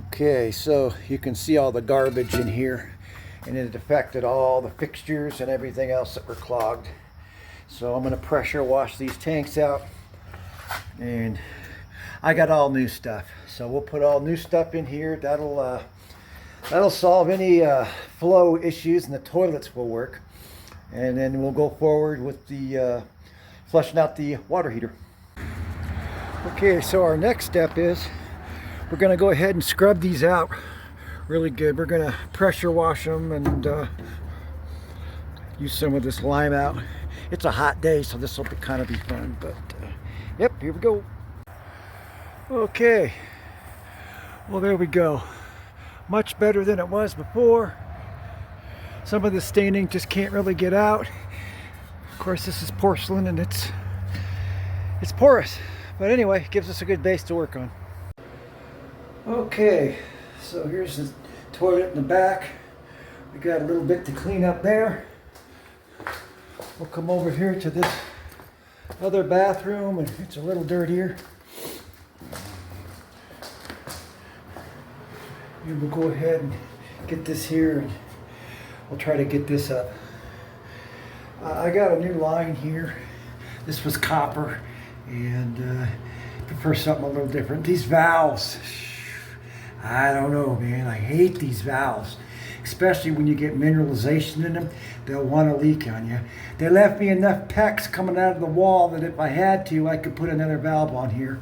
Okay, so you can see all the garbage in here, and it affected all the fixtures and everything else that were clogged. So I'm going to pressure wash these tanks out, and I got all new stuff. So we'll put all new stuff in here. That'll solve any flow issues, and the toilets will work. And then we'll go forward with the flushing out the water heater. Okay, so our next step is we're going to go ahead and scrub these out really good. We're going to pressure wash them and use some of this lime out. It's a hot day, so this will kind of be fun. But yep, here we go. Okay, well, there we go. Much better than it was before. Some of the staining just can't really get out. Of course, this is porcelain and it's porous. But anyway, it gives us a good base to work on. Okay, so here's the toilet in the back. We got a little bit to clean up there. We'll come over here to this other bathroom, and it's a little dirtier. And we'll go ahead and get this here, and we'll try to get this up. I got a new line here. This was copper, and prefer something a little different. These valves, I don't know, man. I hate these valves, especially when you get mineralization in them. They'll want to leak on you. They left me enough pecks coming out of the wall that if I had to, I could put another valve on here.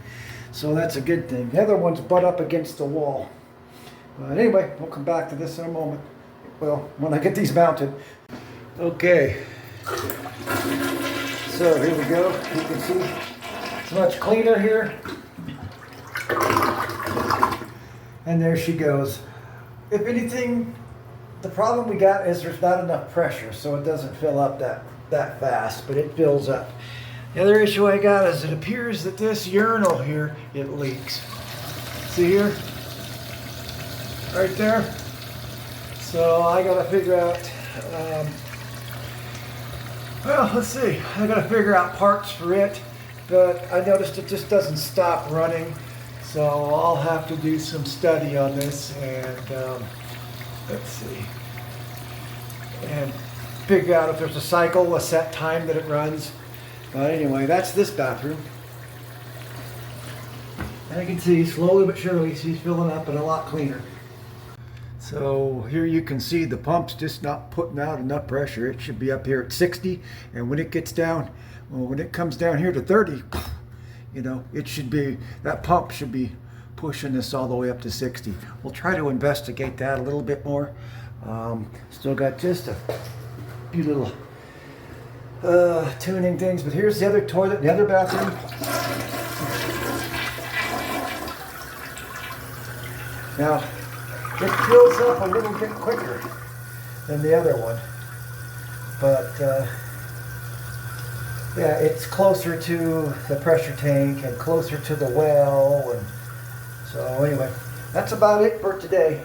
So that's a good thing. The other ones butt up against the wall. But anyway, we'll come back to this in a moment. Well, when I get these mounted. Okay. So here we go. You can see it's much cleaner here. And there she goes. If anything, the problem we got is there's not enough pressure, so it doesn't fill up that fast, but it fills up. The other issue I got is it appears that this urinal here, it leaks. See here? Right there. So I gotta figure out, well, let's see. I gotta figure out parts for it, but I noticed it just doesn't stop running. So I'll have to do some study on this and let's see, and figure out if there's a cycle, a set time that it runs. But anyway, that's this bathroom. And you can see slowly but surely she's filling up and a lot cleaner. So here you can see the pump's just not putting out enough pressure. It should be up here at 60, and when it gets down, well, when it comes down here to 30, you know, it should be, that pump should be pushing this all the way up to 60. We'll try to investigate that a little bit more. Still got just a few little tuning things, but here's the other toilet, the other bathroom. Now, it fills up a little bit quicker than the other one, but yeah, it's closer to the pressure tank and closer to the well, and so anyway, that's about it for today.